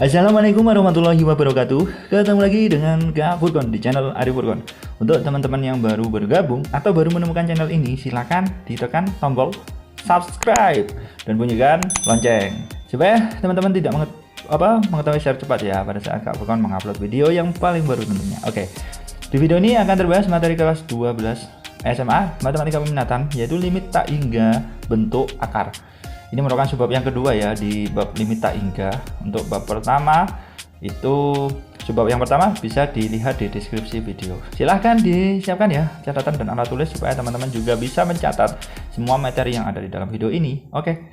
Assalamualaikum warahmatullahi wabarakatuh. Ketemu lagi dengan Kak Furkon di channel Arif Furkon. Untuk teman-teman yang baru bergabung atau baru menemukan channel ini, silakan ditekan tombol subscribe dan bunyikan lonceng supaya teman-teman tidak mengetahui share cepat ya pada saat Kak Furkon mengupload video yang paling baru tentunya. Oke. Di video ini akan terbahas materi kelas 12 SMA Matematika Peminatan, yaitu limit tak hingga bentuk akar. Ini merupakan subbab yang kedua ya di bab limit tak hingga. Untuk bab pertama itu subbab yang pertama bisa dilihat di deskripsi video. Silahkan disiapkan ya catatan dan alat tulis supaya teman-teman juga bisa mencatat semua materi yang ada di dalam video ini. Oke.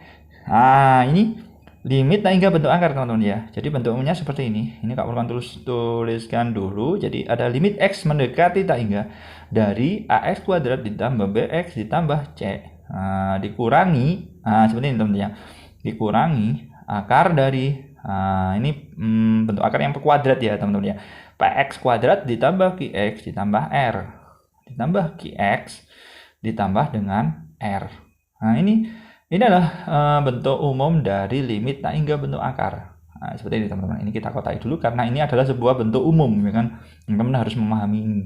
Nah, ini limit tak hingga bentuk akar teman-teman ya. Jadi bentuknya seperti ini. Ini Kak Furkon tuliskan dulu. Jadi ada limit X mendekati tak hingga dari AX kuadrat ditambah BX ditambah C. Dikurangi seperti ini teman-teman ya, dikurangi akar dari ini bentuk akar yang per kuadrat ya teman-teman ya, px kuadrat ditambah qx ditambah r ditambah qx ditambah dengan r. Nah ini adalah bentuk umum dari limit tak hingga bentuk akar. Seperti ini teman-teman. Ini kita kotai dulu karena ini adalah sebuah bentuk umum ya kan, teman-teman harus memahami ini.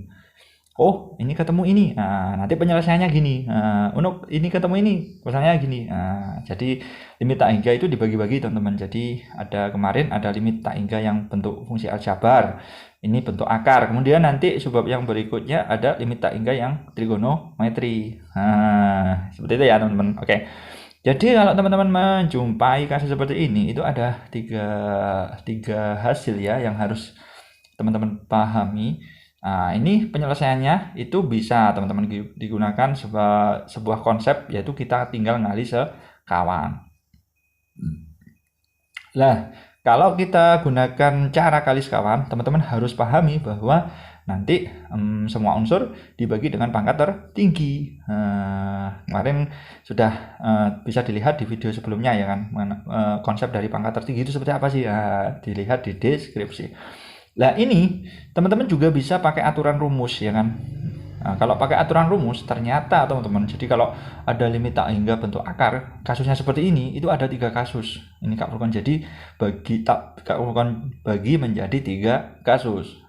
Oh, ini ketemu ini. Nanti penyelesaiannya gini. Untuk ini ketemu ini, misalnya gini. Jadi limit tak hingga itu dibagi-bagi teman-teman. Jadi kemarin ada limit tak hingga yang bentuk fungsi aljabar. Ini bentuk akar. Kemudian nanti subbab yang berikutnya ada limit tak hingga yang trigonometri. Seperti itu ya teman-teman. Oke. Jadi kalau teman-teman menjumpai kasus seperti ini, itu ada tiga hasil ya yang harus teman-teman pahami. Ini penyelesaiannya itu bisa teman-teman digunakan sebuah konsep, yaitu kita tinggal ngali sekawan. Nah, kalau kita gunakan cara kali sekawan, teman-teman harus pahami bahwa nanti semua unsur dibagi dengan pangkat tertinggi. Kemarin sudah bisa dilihat di video sebelumnya ya kan, konsep dari pangkat tertinggi itu seperti apa sih? Dilihat di deskripsi. Nah ini teman-teman juga bisa pakai aturan rumus ya kan. Kalau pakai aturan rumus ternyata teman-teman, jadi kalau ada limit tak hingga bentuk akar, kasusnya seperti ini, itu ada 3 kasus. Ini Kak Furkon jadi Kak Furkon bagi menjadi 3 kasus.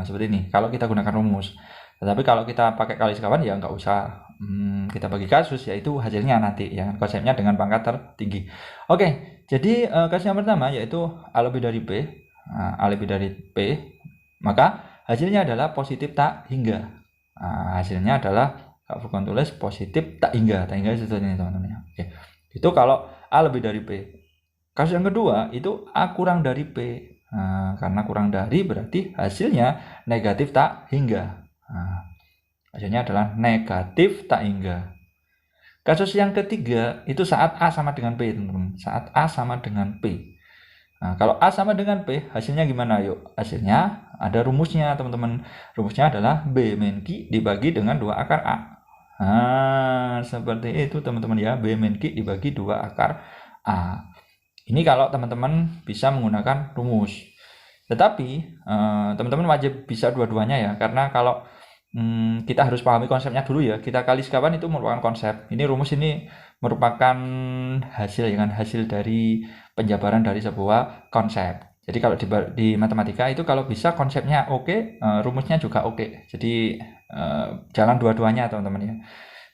Seperti ini kalau kita gunakan rumus. Tetapi kalau kita pakai kali sekawan ya nggak usah kita bagi kasus, yaitu hasilnya nanti ya kan, konsepnya dengan pangkat tertinggi. Oke, jadi kasus yang pertama yaitu A lebih dari B. A lebih dari P, maka hasilnya adalah positif tak hingga. Hasilnya adalah Kak Furkon tulis positif tak hingga itu ini teman-teman. Oke. Itu kalau A lebih dari P. Kasus yang kedua itu A kurang dari P. Karena kurang dari berarti hasilnya negatif tak hingga. Hasilnya adalah negatif tak hingga. Kasus yang ketiga itu saat A sama dengan P teman-teman. Saat A sama dengan P. Kalau A sama dengan P, hasilnya gimana? Yuk, hasilnya ada rumusnya teman-teman. Rumusnya adalah B min Q dibagi dengan 2 akar A. Seperti itu teman-teman ya, B min Q dibagi 2 akar A. Ini kalau teman-teman bisa menggunakan rumus. Tetapi teman-teman wajib bisa dua-duanya ya, karena kalau kita harus pahami konsepnya dulu ya. Kita kali sekawan itu merupakan konsep. Ini rumus ini merupakan hasil ya kan, hasil dari penjabaran dari sebuah konsep. Jadi kalau di matematika itu kalau bisa konsepnya oke, rumusnya juga oke. Jadi jalan dua-duanya teman-teman ya.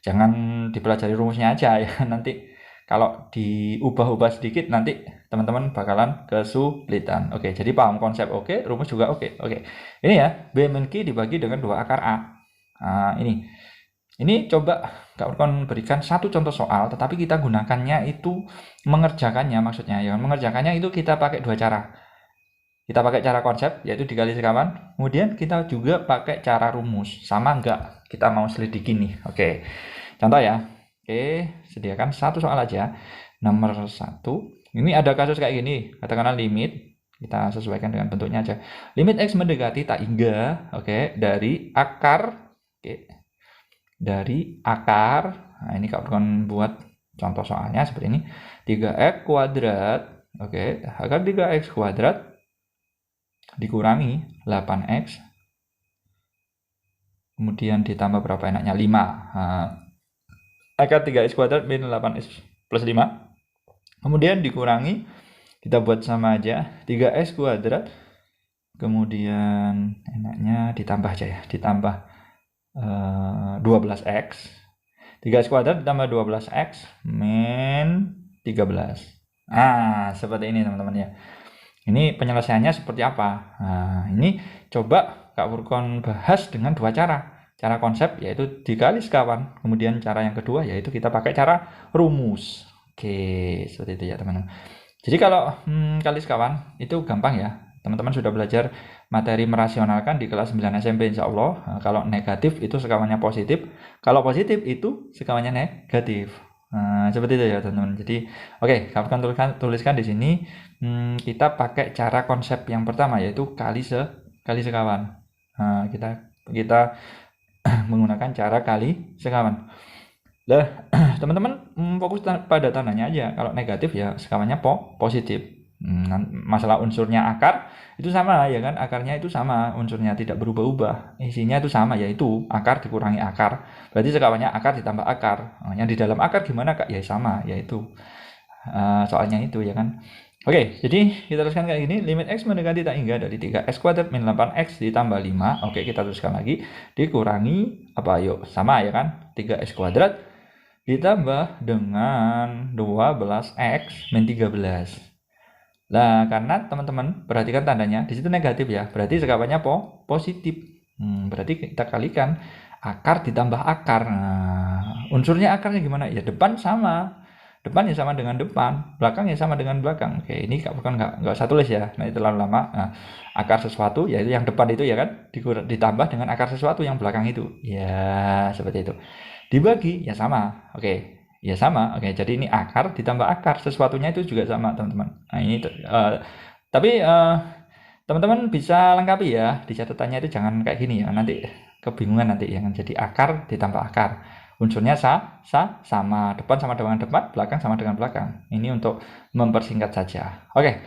Jangan dipelajari rumusnya aja ya. Nanti kalau diubah-ubah sedikit nanti teman-teman bakalan kesulitan. Oke, jadi paham konsep oke, rumus juga oke. Oke. Ini ya, B min Q dibagi dengan 2 akar A. Ini coba Kak Furkon berikan satu contoh soal, tetapi kita gunakannya itu mengerjakannya, maksudnya ya, mengerjakannya itu kita pakai 2 cara. Kita pakai cara konsep, yaitu dikali sekawan, kemudian kita juga pakai cara rumus. Sama enggak? Kita mau selidiki nih. Oke, contoh ya. Oke, sediakan satu soal aja. Nomor 1. Ini ada kasus kayak gini, katakanlah limit, kita sesuaikan dengan bentuknya aja. Limit X mendekati tak hingga, oke, dari akar, oke, dari akar. Nah, ini Kak Furkon buat contoh soalnya seperti ini. 3x kuadrat, oke, akar 3x kuadrat dikurangi 8x, kemudian ditambah berapa enaknya 5. Akar 3x kuadrat min 8x plus 5, kemudian dikurangi Kita buat sama aja, 3x kuadrat, kemudian enaknya ditambah aja ya, ditambah 12x. 3x kuadrat ditambah 12x min 13. Nah, seperti ini teman-teman ya. Ini penyelesaiannya seperti apa? Nah, ini coba Kak Furkon bahas dengan dua cara. Cara konsep yaitu dikali sekawan. Kemudian cara yang kedua yaitu kita pakai cara rumus. Oke, seperti itu ya teman-teman. Jadi kalau kali sekawan itu gampang ya. Teman-teman sudah belajar materi merasionalkan di kelas 9 SMP insya Allah. Nah, kalau negatif itu sekawannya positif. Kalau positif itu sekawannya negatif. Nah, seperti itu ya teman-teman. Jadi oke, Kak Furkon tuliskan di sini. Kita pakai cara konsep yang pertama yaitu kali sekawan. Nah, kita menggunakan cara kali sekawan. Lah, teman-teman fokus pada tandanya aja. Kalau negatif ya sekawannya positif. Masalah unsurnya akar itu sama ya kan, akarnya itu sama, unsurnya tidak berubah-ubah, isinya itu sama, yaitu akar dikurangi akar, berarti sekawannya akar ditambah akar. Yang di dalam akar gimana Kak? Ya sama, yaitu soalnya itu ya kan. Oke, jadi kita tuliskan kayak gini, limit x mendekati tak hingga dari 3x kuadrat min 8x ditambah 5. Oke, kita tuliskan lagi, dikurangi apa yuk, sama ya kan, 3x kuadrat ditambah dengan 12x min 13. Nah, karena teman-teman perhatikan tandanya, di situ negatif ya, berarti sekawannya positif. Berarti kita kalikan akar ditambah akar. Nah, unsurnya akarnya gimana? Ya depan sama. Depan ya sama dengan depan, belakang ya sama dengan belakang. Oke, ini bukan nggak usah tulis ya, nah itu terlalu lama. Nah, akar sesuatu yaitu yang depan itu ya kan, ditambah dengan akar sesuatu yang belakang itu. Ya, seperti itu. Dibagi ya sama. Oke. Ya sama. Oke, jadi ini akar ditambah akar, sesuatunya itu juga sama, teman-teman. Nah, ini tapi teman-teman bisa lengkapi ya, di catatannya itu jangan kayak gini ya, nanti kebingungan nanti ya. Jadi akar ditambah akar. Unsurnya sama, depan sama dengan depan, belakang sama dengan belakang. Ini untuk mempersingkat saja. Oke,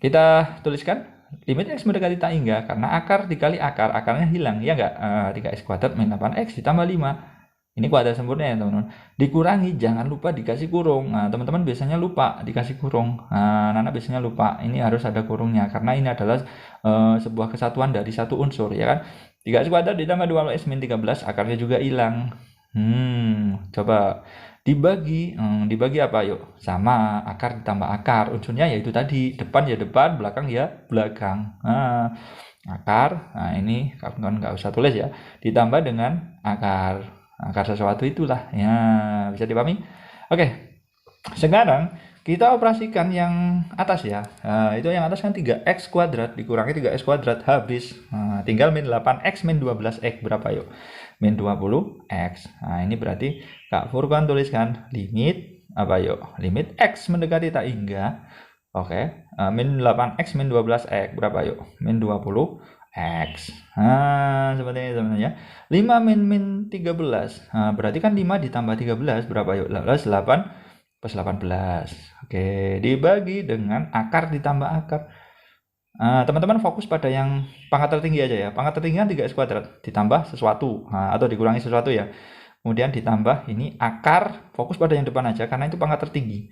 kita tuliskan limit x mendekati tak hingga, karena akar dikali akar, akarnya hilang, ya enggak? 3x kuadrat min 8x ditambah 5. Ini kuadrat sempurna ya teman-teman. Dikurangi, jangan lupa dikasih kurung. Nah, teman-teman biasanya lupa dikasih kurung. Nah, Nana biasanya lupa. Ini harus ada kurungnya, karena ini adalah sebuah kesatuan dari satu unsur, ya kan? 3x kuadrat ditambah 12x min 13, akarnya juga hilang. Coba dibagi apa yuk? Sama, akar ditambah akar, unsurnya yaitu tadi, depan ya depan, belakang ya belakang. Nah, akar, nah ini kawan-kawan nggak usah tulis ya, ditambah dengan akar sesuatu itulah ya, bisa dipahami. Oke, sekarang kita operasikan yang atas ya. Nah, itu yang atas kan 3x kuadrat dikurangi 3x kuadrat habis. Nah, tinggal min 8x min 12x berapa yuk? Min 20x. Nah, ini berarti Kak Furkon tuliskan limit apa yuk? Limit x mendekati tak hingga. Oke, min 8x min 12x berapa yuk? Min 20x. Nah, seperti ini teman-teman ya. 5 min 13. Nah, berarti kan 5 ditambah 13 berapa yuk? 8 plus 18. Oke, dibagi dengan akar ditambah akar. Teman-teman fokus pada yang pangkat tertinggi aja ya. Pangkat tertinggi kan 3x kuadrat ditambah sesuatu, atau dikurangi sesuatu ya. Kemudian ditambah ini akar, fokus pada yang depan aja karena itu pangkat tertinggi.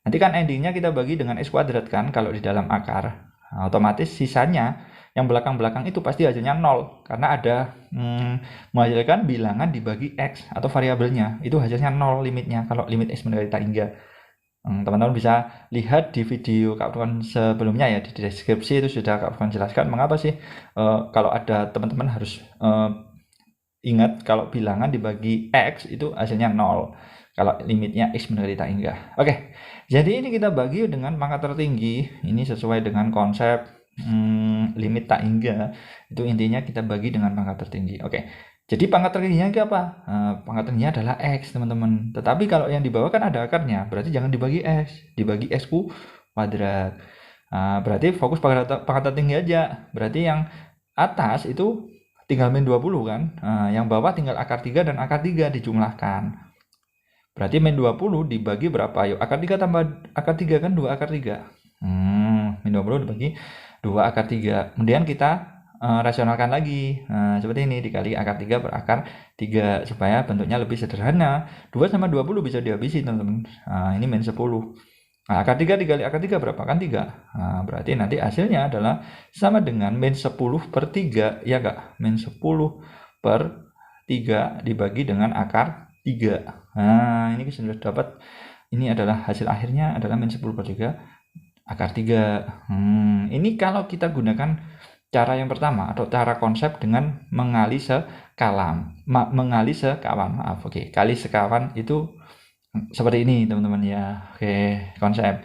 Nanti kan endingnya kita bagi dengan x kuadrat kan kalau di dalam akar. Nah, otomatis sisanya yang belakang-belakang itu pasti hasilnya 0 karena ada menghasilkan bilangan dibagi x atau variabelnya. Itu hasilnya 0 limitnya kalau limit x mendekati tak hingga. Teman-teman bisa lihat di video Kak Furkon sebelumnya ya, di deskripsi itu sudah Kak Furkon jelaskan mengapa sih kalau ada teman-teman harus ingat kalau bilangan dibagi x itu hasilnya 0 kalau limitnya x mendekati tak hingga. Oke, jadi ini kita bagi dengan pangkat tertinggi. Ini sesuai dengan konsep limit tak hingga, itu intinya kita bagi dengan pangkat tertinggi. Oke, jadi pangkat tertingginya itu apa? Pangkat tertingginya adalah x teman-teman, tetapi kalau yang di bawah kan ada akarnya, berarti jangan dibagi x, dibagi x kuadrat. Berarti fokus pangkat tertinggi aja, berarti yang atas itu tinggal min 20 kan, yang bawah tinggal akar 3 dan akar 3 dijumlahkan. Berarti min 20 dibagi berapa? Yuk, akar 3 tambah akar 3 kan 2 akar 3. Min 20 dibagi 2 akar 3. Kemudian kita rasionalkan lagi. Nah, seperti ini dikali akar 3 per akar 3 supaya bentuknya lebih sederhana. 2 sama 20 bisa dihabisi, teman-teman. Ini min 10. Nah, akar 3 dikali akar 3 berapa? Kan 3. Nah, berarti nanti hasilnya adalah sama dengan min 10 per 3, ya enggak? Min 10 per 3 dibagi dengan akar 3. Nah, ini sudah dapat. Ini adalah hasil akhirnya adalah min 10 per 3 akar 3. Ini kalau kita gunakan cara yang pertama atau cara konsep dengan mengali sekawan. Maaf, oke. Kali sekawan itu seperti ini teman-teman ya. Oke, konsep.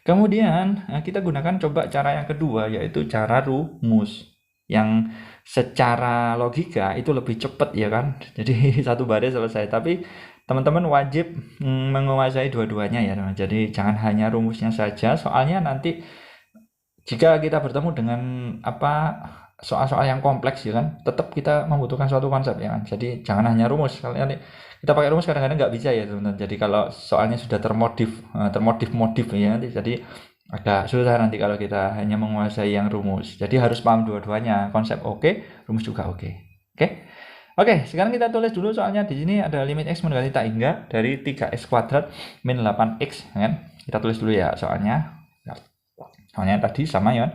Kemudian kita gunakan coba cara yang kedua, yaitu cara rumus yang secara logika itu lebih cepat ya kan. Jadi satu baris selesai, tapi teman-teman wajib menguasai dua-duanya ya teman. Jadi jangan hanya rumusnya saja, soalnya nanti jika kita bertemu dengan soal-soal yang kompleks ya kan, tetap kita membutuhkan suatu konsep ya kan. Jadi jangan hanya rumus. Kalau kita pakai rumus kadang-kadang nggak bisa ya teman-teman. Jadi kalau soalnya sudah termodif ya, jadi agak susah nanti kalau kita hanya menguasai yang rumus. Jadi harus paham dua-duanya, konsep oke, rumus juga oke. Oke, sekarang kita tulis dulu soalnya di sini ada limit x mendekati tak hingga dari 3x kuadrat min 8x kan. Kita tulis dulu ya soalnya. Soalnya tadi sama ya.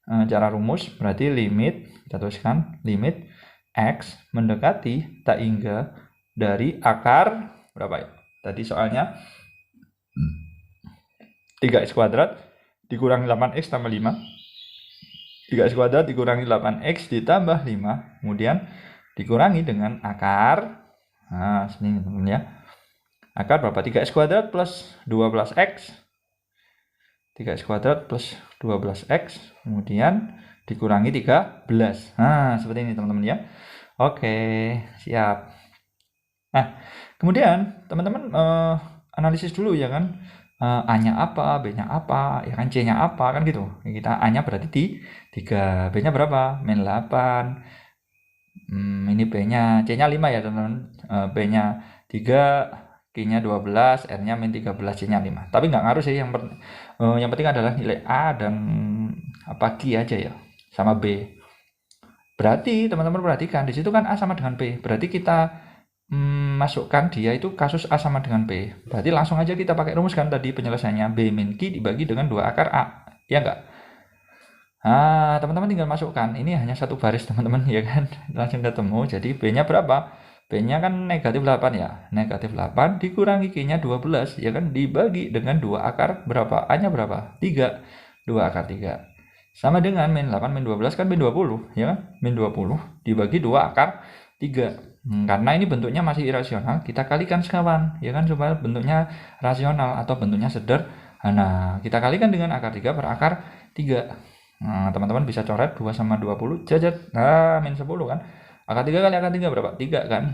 Cara rumus berarti limit, kita tuliskan limit x mendekati tak hingga dari akar berapa ya? Tadi soalnya 3x kuadrat dikurangi 8x tambah 5. 3x kuadrat dikurangi 8x ditambah 5, kemudian dikurangi dengan akar. Nah, sini teman-teman ya. Akar berapa? 3x kuadrat plus 12x. 3x kuadrat plus 12x, kemudian dikurangi 13. Nah, seperti ini teman-teman ya. Oke, siap. Nah, kemudian teman-teman analisis dulu ya kan. A-nya apa, B-nya apa, ya kan, C-nya apa, kan gitu. Kita A-nya berarti di 3, B-nya berapa? Min 8. Ini B-nya, C-nya 5 ya teman-teman. B-nya 3, Q-nya 12, R-nya min 13, C-nya 5. Tapi nggak ngaruh sih, yang penting adalah nilai A dan Q aja ya, sama B. Berarti teman-teman perhatikan, di situ kan A sama dengan B. Berarti kita masukkan dia itu kasus A sama dengan B. Berarti langsung aja kita pakai rumus kan tadi penyelesaiannya, B min Q dibagi dengan 2 akar A. Ya enggak? Nah, teman-teman tinggal masukkan. Ini hanya satu baris teman-teman ya kan. Langsung ketemu. Jadi B-nya berapa? B-nya kan negatif 8 ya. Negatif 8 dikurangi Q-nya 12 ya kan, dibagi dengan 2 akar berapa? A-nya berapa? 3. 2 akar 3. Sama dengan min 8 min 12 kan min 20 ya kan? Min 20 dibagi 2 akar 3. Karena ini bentuknya masih irasional, kita kalikan sekawan ya kan, supaya bentuknya rasional atau bentuknya sederhana. Kita kalikan dengan akar 3 per akar 3. Nah, teman-teman bisa coret 2 sama 20 jajar. Nah, min 10 kan. Akar 3 kali akar 3 berapa? 3 kan.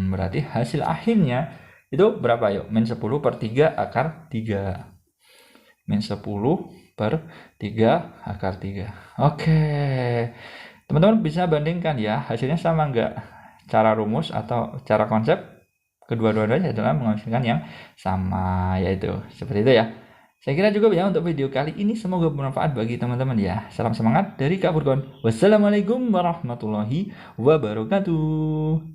Berarti hasil akhirnya itu berapa yuk? Min 10 per 3 akar 3. Min 10 per 3 akar 3. Oke. Teman-teman bisa bandingkan ya, hasilnya sama enggak? Cara rumus atau cara konsep, kedua-duanya adalah menghasilkan yang sama, yaitu seperti itu ya. Saya kira cukup ya untuk video kali ini, semoga bermanfaat bagi teman-teman ya. Salam semangat dari Kak Furqon. Wassalamualaikum warahmatullahi wabarakatuh.